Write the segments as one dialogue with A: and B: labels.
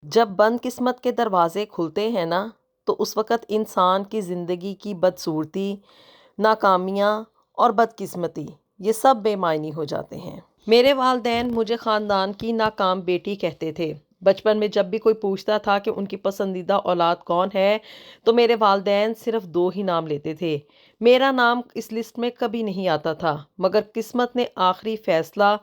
A: جب بند قسمت کے دروازے کھلتے ہیں نا، تو اس وقت انسان کی زندگی کی بدصورتی، ناکامیاں اور بدقسمتی یہ سب بے معنی ہو جاتے ہیں۔ میرے والدین مجھے خاندان کی ناکام بیٹی کہتے تھے۔ بچپن میں جب بھی کوئی پوچھتا تھا کہ ان کی پسندیدہ اولاد کون ہے، تو میرے والدین صرف دو ہی نام لیتے تھے۔ میرا نام اس لسٹ میں کبھی نہیں آتا تھا، مگر قسمت نے آخری فیصلہ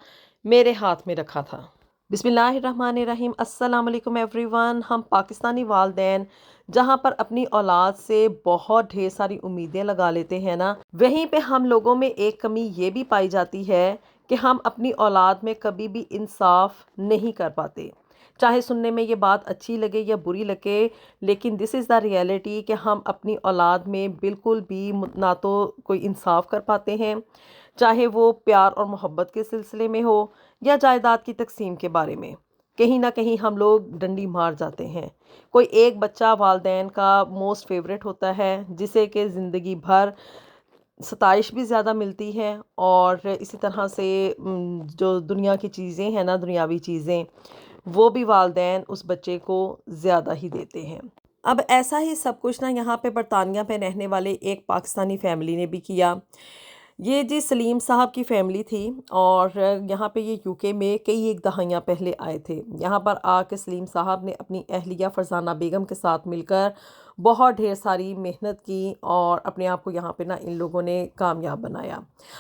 A: میرے ہاتھ میں رکھا تھا۔ بسم اللہ الرحمن الرحیم۔ السلام علیکم ایوری ون۔ ہم پاکستانی والدین جہاں پر اپنی اولاد سے بہت ڈھیر ساری امیدیں لگا لیتے ہیں نا، وہیں پہ ہم لوگوں میں ایک کمی یہ بھی پائی جاتی ہے کہ ہم اپنی اولاد میں کبھی بھی انصاف نہیں کر پاتے۔ چاہے سننے میں یہ بات اچھی لگے یا بری لگے، لیکن دس از دا ریئلٹی کہ ہم اپنی اولاد میں بالکل بھی نہ تو کوئی انصاف کر پاتے ہیں، چاہے وہ پیار اور محبت کے سلسلے میں ہو یا جائیداد کی تقسیم کے بارے میں۔ کہیں نہ کہیں ہم لوگ ڈنڈی مار جاتے ہیں۔ کوئی ایک بچہ والدین کا موسٹ فیوریٹ ہوتا ہے، جسے کہ زندگی بھر ستائش بھی زیادہ ملتی ہے، اور اسی طرح سے جو دنیا کی چیزیں ہیں نا، دنیاوی چیزیں، وہ بھی والدین اس بچے کو زیادہ ہی دیتے ہیں۔ اب ایسا ہی سب کچھ نا یہاں پہ برطانیہ میں رہنے والے ایک پاکستانی فیملی نے بھی کیا۔ یہ جی سلیم صاحب کی فیملی تھی، اور یہاں پہ یہ یو کے میں کئی ایک دہائیاں پہلے آئے تھے۔ یہاں پر آ کے سلیم صاحب نے اپنی اہلیہ فرزانہ بیگم کے ساتھ مل کر بہت ڈھیر ساری محنت کی، اور اپنے آپ کو یہاں پہ نا ان لوگوں نے کامیاب بنایا۔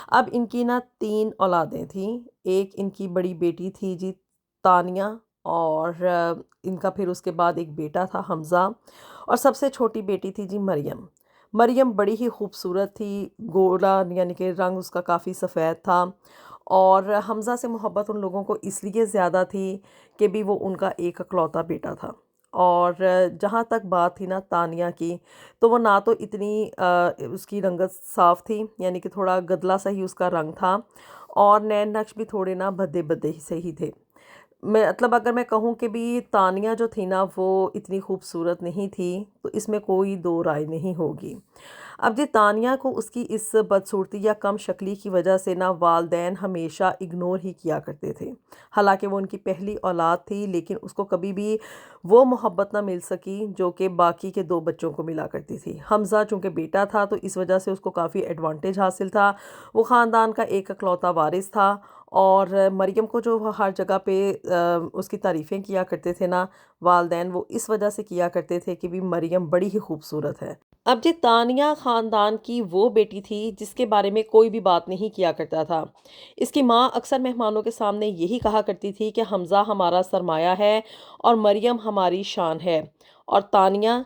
A: اب ان کی نا 3 اولادیں تھیں۔ ایک ان کی بڑی بیٹی تھی جی تانیہ، اور ان کا پھر اس کے بعد ایک بیٹا تھا حمزہ، اور سب سے چھوٹی بیٹی تھی جی مریم۔ مریم بڑی ہی خوبصورت تھی، گولا یعنی کہ رنگ اس کا کافی سفید تھا، اور حمزہ سے محبت ان لوگوں کو اس لیے زیادہ تھی کہ بھی وہ ان کا ایک اکلوتا بیٹا تھا۔ اور جہاں تک بات تھی نا تانیہ کی، تو وہ نہ تو اتنی اس کی رنگت صاف تھی، یعنی کہ تھوڑا گدلا سا ہی اس کا رنگ تھا، اور نین نقش بھی تھوڑے نا بھدے بھدے سے ہی تھے۔ مطلب اگر میں کہوں کہ بھی تانیہ جو تھی نا وہ اتنی خوبصورت نہیں تھی، تو اس میں کوئی دو رائے نہیں ہوگی۔ اب جی تانیہ کو اس کی اس بدصورتی یا کم شکلی کی وجہ سے نا والدین ہمیشہ اگنور ہی کیا کرتے تھے۔ حالانکہ وہ ان کی پہلی اولاد تھی، لیکن اس کو کبھی بھی وہ محبت نہ مل سکی جو کہ باقی کے 2 بچوں کو ملا کرتی تھی۔ حمزہ چونکہ بیٹا تھا، تو اس وجہ سے اس کو کافی ایڈوانٹیج حاصل تھا، وہ خاندان کا ایک اکلوتا وارث تھا۔ اور مریم کو جو ہر جگہ پہ اس کی تعریفیں کیا کرتے تھے نا والدین، وہ اس وجہ سے کیا کرتے تھے کہ بھی مریم بڑی ہی خوبصورت ہے۔ اب جی تانیہ خاندان کی وہ بیٹی تھی جس کے بارے میں کوئی بھی بات نہیں کیا کرتا تھا۔ اس کی ماں اکثر مہمانوں کے سامنے یہی کہا کرتی تھی کہ حمزہ ہمارا سرمایہ ہے اور مریم ہماری شان ہے، اور تانیہ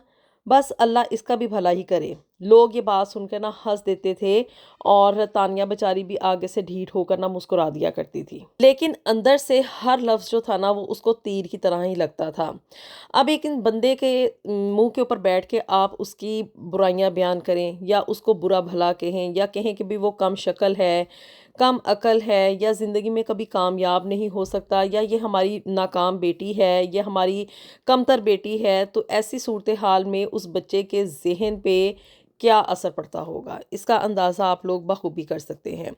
A: بس اللہ اس کا بھی بھلا ہی کرے۔ لوگ یہ بات سن کر نہ ہنس دیتے تھے، اور تانیہ بیچاری بھی آگے سے ڈھیٹ ہو کر نہ مسکرا دیا کرتی تھی، لیکن اندر سے ہر لفظ جو تھا نا وہ اس کو تیر کی طرح ہی لگتا تھا۔ اب ایک ان بندے کے منہ کے اوپر بیٹھ کے آپ اس کی برائیاں بیان کریں، یا اس کو برا بھلا کہیں، یا کہیں کہ بھی وہ کم شکل ہے، کم عقل ہے، یا زندگی میں کبھی کامیاب نہیں ہو سکتا، یا یہ ہماری ناکام بیٹی ہے، یہ ہماری کمتر بیٹی ہے، تو ایسی صورتحال میں اس بچے کے ذہن پہ کیا اثر پڑتا ہوگا، اس کا اندازہ آپ لوگ بخوبی کر سکتے ہیں۔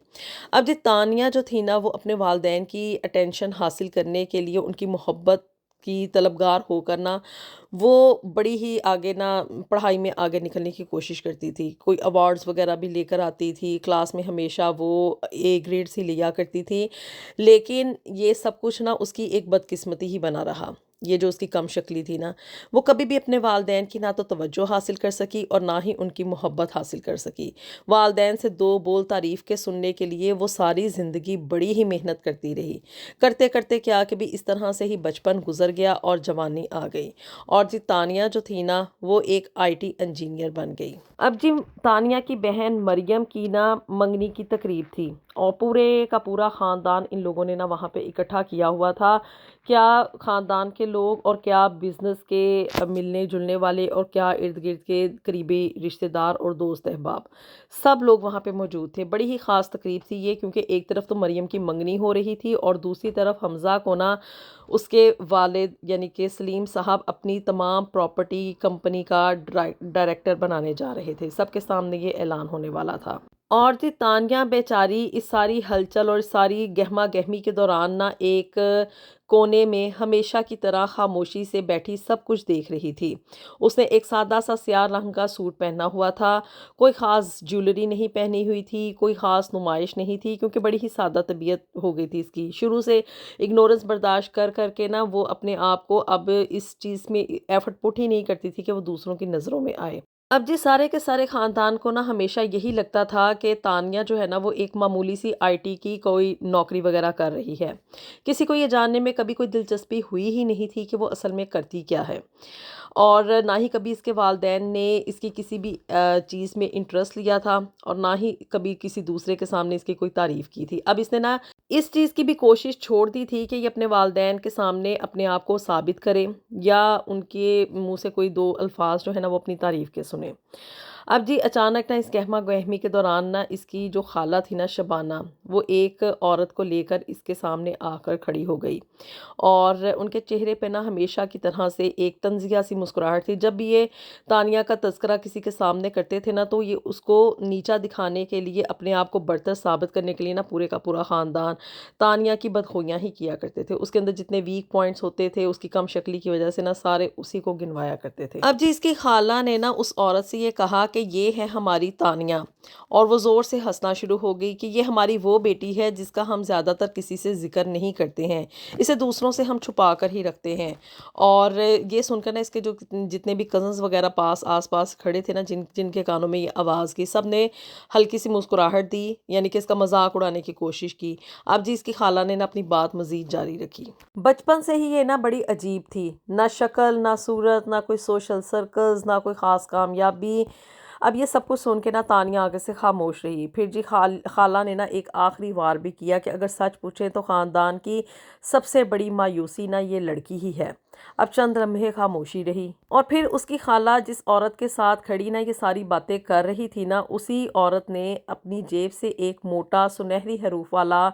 A: اب جی تانیہ جو تھی نا وہ اپنے والدین کی اٹینشن حاصل کرنے کے لیے، ان کی محبت کی طلبگار ہو کر نا وہ بڑی ہی آگے نا پڑھائی میں آگے نکلنے کی کوشش کرتی تھی۔ کوئی ایوارڈز وغیرہ بھی لے کر آتی تھی، کلاس میں ہمیشہ وہ اے گریڈ ہی لیا کرتی تھی، لیکن یہ سب کچھ نا اس کی ایک بدقسمتی ہی بنا رہا۔ یہ جو اس کی کم شکلی تھی نا، وہ کبھی بھی اپنے والدین کی نہ تو توجہ حاصل کر سکی اور نہ ہی ان کی محبت حاصل کر سکی۔ والدین سے 2 بول تعریف کے سننے کے لیے وہ ساری زندگی بڑی ہی محنت کرتی رہی، کرتے کرتے کیا کہ بھی اس طرح سے ہی بچپن گزر گیا اور جوانی آ گئی، اور جی تانیہ جو تھی نا وہ ایک آئی ٹی انجینئر بن گئی۔ اب جی تانیہ کی بہن مریم کی نا منگنی کی تقریب تھی، اور پورے کا پورا خاندان ان لوگوں نے نا وہاں پہ اکٹھا کیا ہوا تھا۔ کیا خاندان کے لوگ، اور کیا بزنس کے ملنے جلنے والے، اور کیا ارد گرد کے قریبی رشتہ دار اور دوست احباب، سب لوگ وہاں پہ موجود تھے۔ بڑی ہی خاص تقریب تھی یہ، کیونکہ ایک طرف تو مریم کی منگنی ہو رہی تھی، اور دوسری طرف حمزہ کو نا اس کے والد یعنی کہ سلیم صاحب اپنی تمام پراپرٹی کمپنی کا ڈائریکٹر بنانے جا رہے تھے۔ سب کے سامنے یہ اعلان ہونے والا تھا۔ اور جی تانیہ بیچاری اس ساری ہلچل اور اس ساری گہما گہمی کے دوران نا ایک کونے میں ہمیشہ کی طرح خاموشی سے بیٹھی سب کچھ دیکھ رہی تھی۔ اس نے ایک سادہ سا سیاہ رنگ کا سوٹ پہنا ہوا تھا، کوئی خاص جیولری نہیں پہنی ہوئی تھی، کوئی خاص نمائش نہیں تھی، کیونکہ بڑی ہی سادہ طبیعت ہو گئی تھی اس کی۔ شروع سے اگنورنس برداشت کر کر کے نا وہ اپنے آپ کو اب اس چیز میں ایفرٹ پٹ ہی نہیں کرتی تھی کہ وہ دوسروں کی نظروں میں آئے۔ اب جی سارے کے سارے خاندان کو نا ہمیشہ یہی لگتا تھا کہ تانیہ جو ہے نا وہ ایک معمولی سی آئی ٹی کی کوئی نوکری وغیرہ کر رہی ہے۔ کسی کو یہ جاننے میں کبھی کوئی دلچسپی ہوئی ہی نہیں تھی کہ وہ اصل میں کرتی کیا ہے، اور نہ ہی کبھی اس کے والدین نے اس کی کسی بھی چیز میں انٹرسٹ لیا تھا، اور نہ ہی کبھی کسی دوسرے کے سامنے اس کی کوئی تعریف کی تھی۔ اب اس نے نا اس چیز کی بھی کوشش چھوڑ دی تھی کہ یہ اپنے والدین کے سامنے اپنے آپ کو ثابت کرے، یا ان کے منہ سے کوئی دو الفاظ جو ہے نا وہ اپنی تعریف کے سنے۔ اب جی اچانک نا اس گہما گہمی کے دوران نا اس کی جو خالہ تھی نا شبانہ، وہ ایک عورت کو لے کر اس کے سامنے آ کر کھڑی ہو گئی، اور ان کے چہرے پہ نا ہمیشہ کی طرح سے ایک طنزیہ سی مسکراہٹ تھی۔ جب بھی یہ تانیہ کا تذکرہ کسی کے سامنے کرتے تھے نا تو یہ اس کو نیچا دکھانے کے لیے، اپنے آپ کو برتر ثابت کرنے کے لیے نا پورے کا پورا خاندان تانیہ کی بدخویاں ہی کیا کرتے تھے۔ اس کے اندر جتنے ویک پوائنٹس ہوتے تھے اس کی کم شکلی کی وجہ سے نا سارے اسی کو گنوایا کرتے تھے۔ اب جی اس کی خالہ نے نا اس عورت سے یہ کہا کہ یہ ہے ہماری تانیہ، اور وہ زور سے ہنسنا شروع ہو گئی کہ یہ ہماری وہ بیٹی ہے جس کا ہم زیادہ تر کسی سے ذکر نہیں کرتے ہیں، اسے دوسروں سے ہم چھپا کر ہی رکھتے ہیں۔ اور یہ سن کر نا اس کے جو جتنے بھی کزنز وغیرہ آس پاس کھڑے تھے نا، جن کے کانوں میں یہ آواز کی، سب نے ہلکی سی مسکراہٹ دی، یعنی کہ اس کا مذاق اڑانے کی کوشش کی۔ اب جی اس کی خالہ نے نا اپنی بات مزید جاری رکھی۔ بچپن سے ہی یہ نا بڑی عجیب تھی، نہ شکل، نہ صورت، نہ کوئی سوشل سرکلز، نہ کوئی خاص کامیابی۔ اب یہ سب کچھ سن کے نا تانیہ آگے سے خاموش رہی۔ پھر جی خالہ نے نا ایک آخری وار بھی کیا کہ اگر سچ پوچھیں تو خاندان کی سب سے بڑی مایوسی نا یہ لڑکی ہی ہے۔ اب چند لمحے خاموشی رہی، اور پھر اس کی خالہ جس عورت کے ساتھ کھڑی نا یہ ساری باتیں کر رہی تھی نا، اسی عورت نے اپنی جیب سے ایک موٹا سنہری حروف والا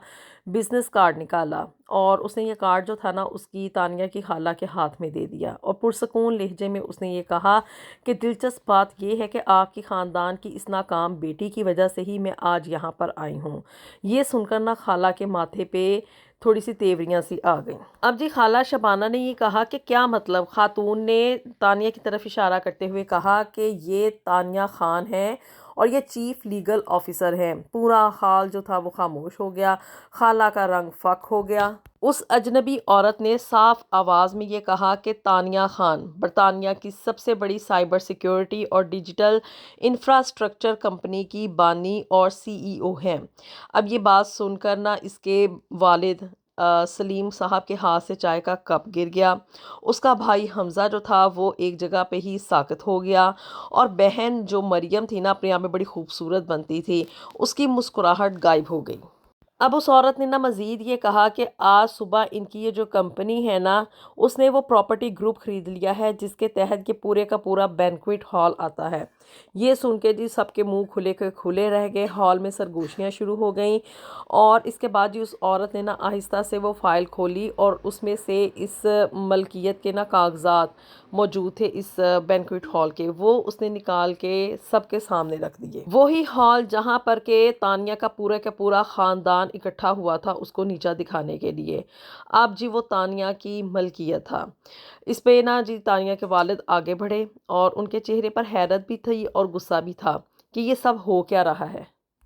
A: بزنس کارڈ نکالا، اور اس نے یہ کارڈ جو تھا نا اس کی تانیہ کی خالہ کے ہاتھ میں دے دیا، اور پرسکون لہجے میں اس نے یہ کہا کہ دلچسپ بات یہ ہے کہ آپ کی خاندان کی اس ناکام بیٹی کی وجہ سے ہی میں آج یہاں پر آئی ہوں۔ یہ سن کر نا خالہ کے ماتھے پہ تھوڑی سی تیوریاں سی آ گئیں۔ اب جی خالہ شبانہ نے یہ کہا کہ کیا مطلب؟ خاتون نے تانیہ کی طرف اشارہ کرتے ہوئے کہا کہ یہ تانیہ خان ہے اور یہ چیف لیگل آفیسر ہیں۔ پورا حال جو تھا وہ خاموش ہو گیا، خالہ کا رنگ فک ہو گیا۔ اس اجنبی عورت نے صاف آواز میں یہ کہا کہ تانیہ خان برطانیہ کی سب سے بڑی سائبر سیکیورٹی اور ڈیجیٹل انفراسٹرکچر کمپنی کی بانی اور CEO ہیں۔ اب یہ بات سن کر نا اس کے والد سلیم صاحب کے ہاتھ سے چائے کا کپ گر گیا، اس کا بھائی حمزہ جو تھا وہ ایک جگہ پہ ہی ساکت ہو گیا، اور بہن جو مریم تھی نا اپنے آپ میں بڑی خوبصورت بنتی تھی، اس کی مسکراہٹ غائب ہو گئی۔ اب اس عورت نے نا مزید یہ کہا کہ آج صبح ان کی یہ جو کمپنی ہے نا اس نے وہ پراپرٹی گروپ خرید لیا ہے جس کے تحت یہ پورے کا پورا بینکویٹ ہال آتا ہے۔ یہ سن کے جی سب کے منہ کھلے کے کھلے رہ گئے، ہال میں سرگوشیاں شروع ہو گئیں، اور اس کے بعد جی اس عورت نے نا آہستہ سے وہ فائل کھولی، اور اس میں سے اس ملکیت کے نا کاغذات موجود تھے اس بینکویٹ ہال کے، وہ اس نے نکال کے سب کے سامنے رکھ دیے۔ وہی ہال جہاں پر کہ تانیہ کا پورا خاندان اکٹھا ہوا تھا اس کو نیچا دکھانے کے لیے، اب جی وہ تانیہ کی ملکیت تھا۔ اس پہ نا جی تانیہ کے والد آگے بڑھے، اور ان کے چہرے پر حیرت بھی تھی اور غصہ بھی تھا کہ یہ سب ہو کیا رہا ہے،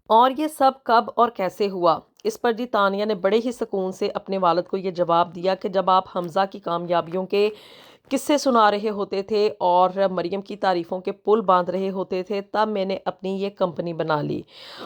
A: اور یہ سب کب اور کیسے ہوا۔ اس پر جی تانیہ نے بڑے ہی سکون سے اپنے والد کو یہ جواب دیا کہ جب آپ حمزہ کی کامیابیوں کے قصے سنا رہے ہوتے تھے اور مریم کی تعریفوں کے پل باندھ رہے ہوتے تھے تب میں نے اپنی یہ کمپنی بنا لی۔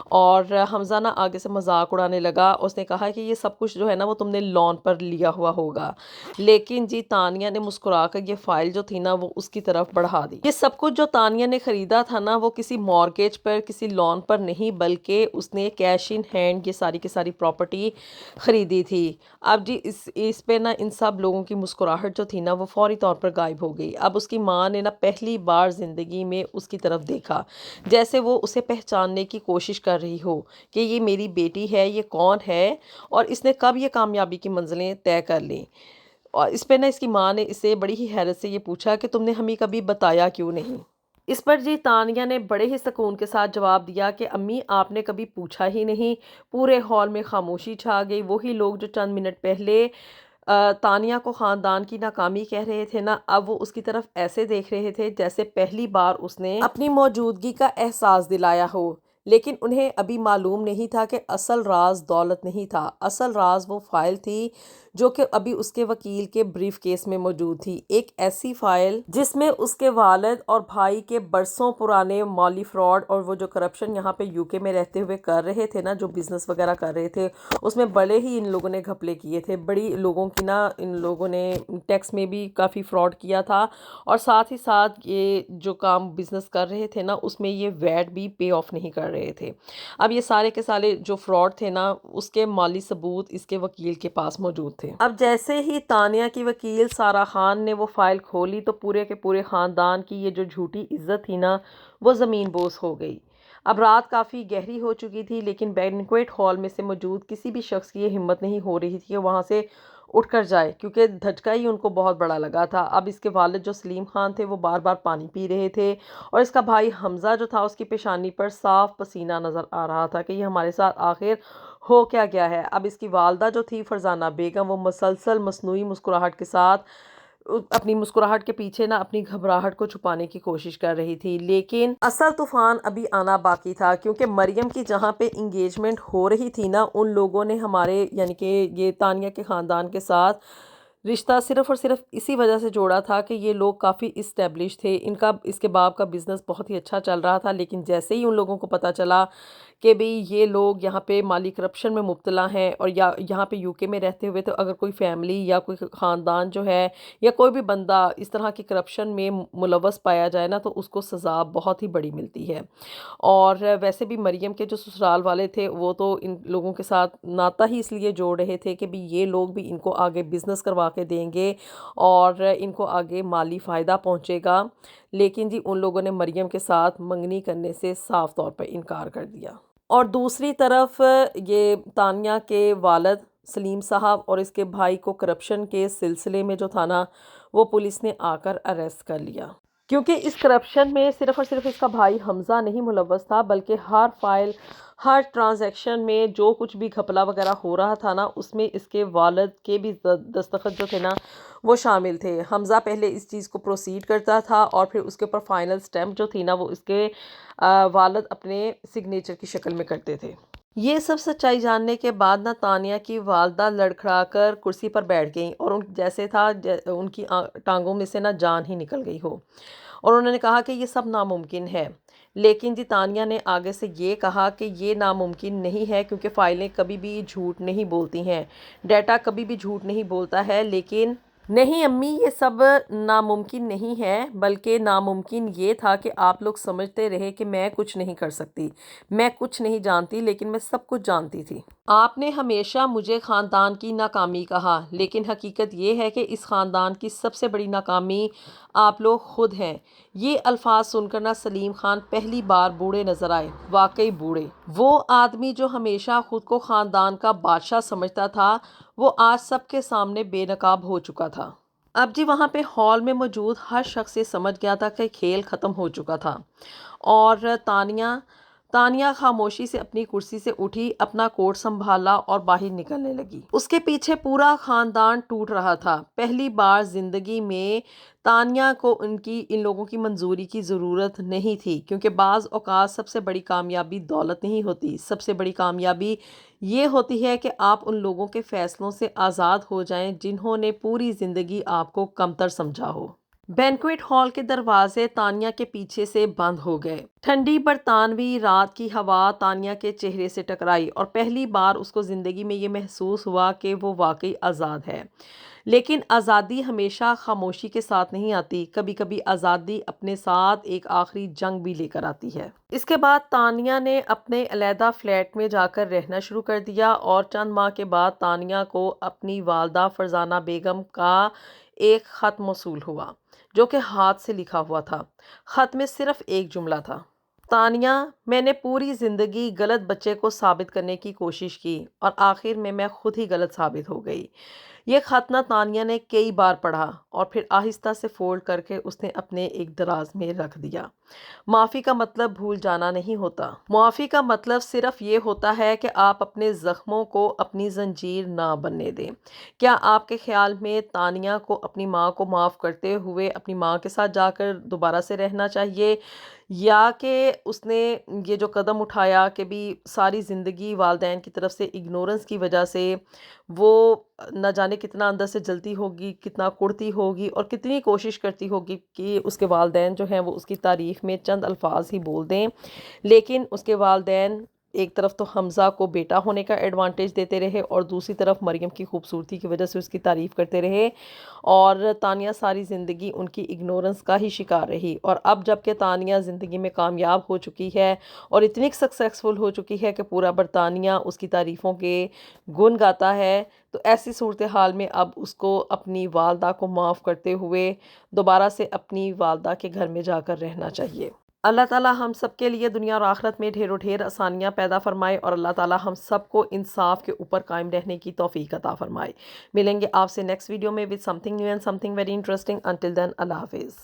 A: اور حمزہ نا آگے سے مذاق اڑانے لگا، اس نے کہا کہ یہ سب کچھ جو ہے نا وہ تم نے لون پر لیا ہوا ہوگا، لیکن جی تانیہ نے مسکرا کر یہ فائل جو تھی نا وہ اس کی طرف بڑھا دی۔ یہ سب کچھ جو تانیہ نے خریدا تھا نا وہ کسی مارگیج پر، کسی لون پر نہیں، بلکہ اس نے کیش ان ہینڈ یہ ساری کی ساری پراپرٹی خریدی تھی۔ اب جی اس پہ نا ان سب لوگوں کی مسکراہٹ جو تھی نا وہ فوری طور پر غائب ہو گئی۔ اب اس کی ماں نے نا پہلی بار زندگی میں اس کی طرف دیکھا، جیسے وہ اسے پہچاننے کی کوشش کر رہی ہو کہ یہ میری بیٹی ہے، یہ کون ہے، اور اس نے کب یہ کامیابی کی منزلیں طے کر لیں۔ اور اس پہ نا اس کی ماں نے اسے بڑی ہی حیرت سے یہ پوچھا کہ تم نے ہمیں کبھی بتایا کیوں نہیں؟ اس پر جی تانیہ نے بڑے ہی سکون کے ساتھ جواب دیا کہ امی آپ نے کبھی پوچھا ہی نہیں۔ پورے ہال میں خاموشی چھا گئی۔ وہی لوگ جو چند منٹ پہلے تانیہ کو خاندان کی ناکامی کہہ رہے تھے نا، اب وہ اس کی طرف ایسے دیکھ رہے تھے جیسے پہلی بار اس نے اپنی موجودگی کا احساس دلایا ہو۔ لیکن انہیں ابھی معلوم نہیں تھا کہ اصل راز دولت نہیں تھا، اصل راز وہ فائل تھی جو کہ ابھی اس کے وکیل کے بریف کیس میں موجود تھی۔ ایک ایسی فائل جس میں اس کے والد اور بھائی کے برسوں پرانے مالی فراڈ اور وہ جو کرپشن یہاں پہ یو کے میں رہتے ہوئے کر رہے تھے نا، جو بزنس وغیرہ کر رہے تھے، اس میں بڑے ہی ان لوگوں نے گھپلے کیے تھے، بڑی لوگوں کی نا، ان لوگوں نے ٹیکس میں بھی کافی فراڈ کیا تھا، اور ساتھ ہی ساتھ یہ جو کام بزنس کر رہے تھے نا، اس میں یہ ویٹ بھی پے آف نہیں کر رہے تھے۔ اب یہ سارے کے سارے جو فراڈ تھے نا، اس کے مالی ثبوت اس کے وکیل کے پاس موجود تھے۔ اب جیسے ہی تانیہ کی وکیل سارا خان نے وہ فائل کھولی تو پورے کے پورے خاندان کی یہ جو جھوٹی عزت تھی نا، وہ زمین بوس ہو گئی۔ اب رات کافی گہری ہو چکی تھی، لیکن بینکویٹ ہال میں سے موجود کسی بھی شخص کی یہ ہمت نہیں ہو رہی تھی کہ وہاں سے اٹھ کر جائے، کیونکہ دھچکا ہی ان کو بہت بڑا لگا تھا۔ اب اس کے والد جو سلیم خان تھے وہ بار بار پانی پی رہے تھے، اور اس کا بھائی حمزہ جو تھا اس کی پیشانی پر صاف پسینہ نظر آ رہا تھا کہ یہ ہمارے ساتھ آخر ہو کیا گیا ہے۔ اب اس کی والدہ جو تھی فرزانہ بیگم، وہ مسلسل مصنوعی مسکراہٹ کے ساتھ اپنی مسکراہٹ کے پیچھے نا اپنی گھبراہٹ کو چھپانے کی کوشش کر رہی تھی، لیکن اصل طوفان ابھی آنا باقی تھا، کیونکہ مریم کی جہاں پہ انگیجمنٹ ہو رہی تھی نا، ان لوگوں نے ہمارے یعنی کہ یہ تانیہ کے خاندان کے ساتھ رشتہ صرف اور صرف اسی وجہ سے جوڑا تھا کہ یہ لوگ کافی اسٹیبلش تھے، اس کے باپ کا بزنس بہت ہی اچھا چل رہا تھا، لیکن جیسے ہی ان لوگوں کو پتہ چلا کہ بھئی یہ لوگ یہاں پہ مالی کرپشن میں مبتلا ہیں، اور یا یہاں پہ یو کے میں رہتے ہوئے تو اگر کوئی فیملی یا کوئی خاندان جو ہے یا کوئی بھی بندہ اس طرح کی کرپشن میں ملوث پایا جائے نا، تو اس کو سزا بہت ہی بڑی ملتی ہے۔ اور ویسے بھی مریم کے جو سسرال والے تھے وہ تو ان لوگوں کے ساتھ ناطہ ہی اس لیے جوڑ رہے تھے کہ بھی یہ لوگ بھی ان کو آگے بزنس کروا کے دیں گے اور ان کو آگے مالی فائدہ پہنچے گا، لیکن جی ان لوگوں نے مریم کے ساتھ منگنی کرنے سے صاف طور پر انکار کر دیا۔ اور دوسری طرف یہ تانیہ کے والد سلیم صاحب اور اس کے بھائی کو کرپشن کے سلسلے میں جو تھا نا، وہ پولیس نے آ کر اریسٹ کر لیا، کیونکہ اس کرپشن میں صرف اور صرف اس کا بھائی حمزہ نہیں ملوث تھا، بلکہ ہر فائل، ہر ٹرانزیکشن میں جو کچھ بھی گھپلا وغیرہ ہو رہا تھا نا، اس میں اس کے والد کے بھی دستخط جو تھے نا وہ شامل تھے۔ حمزہ پہلے اس چیز کو پروسیڈ کرتا تھا، اور پھر اس کے اوپر فائنل سٹیمپ جو تھی نا وہ اس کے والد اپنے سگنیچر کی شکل میں کرتے تھے۔ یہ سب سچائی جاننے کے بعد نا تانیہ کی والدہ لڑکھڑا کر کرسی پر بیٹھ گئیں، اور جیسے تھا ان کی ٹانگوں میں سے نا جان ہی نکل گئی ہو، اور انہوں نے کہا کہ یہ سب ناممکن ہے۔ لیکن جی تانیہ نے آگے سے یہ کہا کہ یہ ناممکن نہیں ہے، کیونکہ فائلیں کبھی بھی جھوٹ نہیں بولتی ہیں، ڈیٹا کبھی بھی جھوٹ نہیں بولتا ہے۔ لیکن نہیں امی، یہ سب ناممکن نہیں ہے، بلکہ ناممکن یہ تھا کہ آپ لوگ سمجھتے رہے کہ میں کچھ نہیں کر سکتی، میں کچھ نہیں جانتی، لیکن میں سب کچھ جانتی تھی۔ آپ نے ہمیشہ مجھے خاندان کی ناکامی کہا، لیکن حقیقت یہ ہے کہ اس خاندان کی سب سے بڑی ناکامی آپ لوگ خود ہیں۔ یہ الفاظ سن کر نا سلیم خان پہلی بار بوڑھے نظر آئے، واقعی بوڑھے۔ وہ آدمی جو ہمیشہ خود کو خاندان کا بادشاہ سمجھتا تھا، وہ آج سب کے سامنے بے نقاب ہو چکا تھا۔ اب جی وہاں پہ ہال میں موجود ہر شخص یہ سمجھ گیا تھا کہ کھیل ختم ہو چکا تھا، اور تانیہ خاموشی سے اپنی کرسی سے اٹھی، اپنا کوٹ سنبھالا اور باہر نکلنے لگی۔ اس کے پیچھے پورا خاندان ٹوٹ رہا تھا۔ پہلی بار زندگی میں تانیہ کو ان لوگوں کی منظوری کی ضرورت نہیں تھی، کیونکہ بعض اوقات سب سے بڑی کامیابی دولت نہیں ہوتی، سب سے بڑی کامیابی یہ ہوتی ہے کہ آپ ان لوگوں کے فیصلوں سے آزاد ہو جائیں جنہوں نے پوری زندگی آپ کو کمتر سمجھا ہو۔ بینکویٹ ہال کے دروازے تانیہ کے پیچھے سے بند ہو گئے۔ ٹھنڈی برطانوی رات کی ہوا تانیہ کے چہرے سے ٹکرائی، اور پہلی بار اس کو زندگی میں یہ محسوس ہوا کہ وہ واقعی آزاد ہے۔ لیکن آزادی ہمیشہ خاموشی کے ساتھ نہیں آتی، کبھی کبھی آزادی اپنے ساتھ ایک آخری جنگ بھی لے کر آتی ہے۔ اس کے بعد تانیہ نے اپنے علیحدہ فلیٹ میں جا کر رہنا شروع کر دیا، اور چند ماہ کے بعد تانیہ کو اپنی والدہ فرزانہ بیگم کا ایک خط موصول ہوا، جو کہ ہاتھ سے لکھا ہوا تھا۔ خط میں صرف ایک جملہ تھا: تانیہ، میں نے پوری زندگی غلط بچے کو ثابت کرنے کی کوشش کی، اور آخر میں خود ہی غلط ثابت ہو گئی۔ یہ خط نہ تانیہ نے کئی بار پڑھا اور پھر آہستہ سے فولڈ کر کے اس نے اپنے ایک دراز میں رکھ دیا۔ معافی کا مطلب بھول جانا نہیں ہوتا۔ معافی کا مطلب صرف یہ ہوتا ہے کہ آپ اپنے زخموں کو اپنی زنجیر نہ بننے دیں۔ کیا آپ کے خیال میں تانیہ کو اپنی ماں کو معاف کرتے ہوئے اپنی ماں کے ساتھ جا کر دوبارہ سے رہنا چاہیے، یا کہ اس نے یہ جو قدم اٹھایا کہ بھی ساری زندگی والدین کی طرف سے اگنورنس کی وجہ سے وہ نہ جانے کتنا اندر سے جلتی ہوگی، کتنا کڑتی ہوگی اور کتنی کوشش کرتی ہوگی کہ اس کے والدین جو ہیں وہ اس کی تعریف میں چند الفاظ ہی بول دیں، لیکن اس کے والدین ایک طرف تو حمزہ کو بیٹا ہونے کا ایڈوانٹیج دیتے رہے اور دوسری طرف مریم کی خوبصورتی کی وجہ سے اس کی تعریف کرتے رہے، اور تانیہ ساری زندگی ان کی اگنورنس کا ہی شکار رہی۔ اور اب جب کہ تانیہ زندگی میں کامیاب ہو چکی ہے اور اتنی سکسیسفل ہو چکی ہے کہ پورا برطانیہ اس کی تعریفوں کے گن گاتا ہے، تو ایسی صورتحال میں اب اس کو اپنی والدہ کو معاف کرتے ہوئے دوبارہ سے اپنی والدہ کے گھر میں جا کر رہنا چاہیے۔ اللہ تعالیٰ ہم سب کے لیے دنیا اور آخرت میں ڈھیر و ڈھیر آسانیاں پیدا فرمائے، اور اللہ تعالیٰ ہم سب کو انصاف کے اوپر قائم رہنے کی توفیق عطا فرمائے۔ ملیں گے آپ سے نیکسٹ ویڈیو میں with something new and something very interesting. Until then, اللہ حافظ۔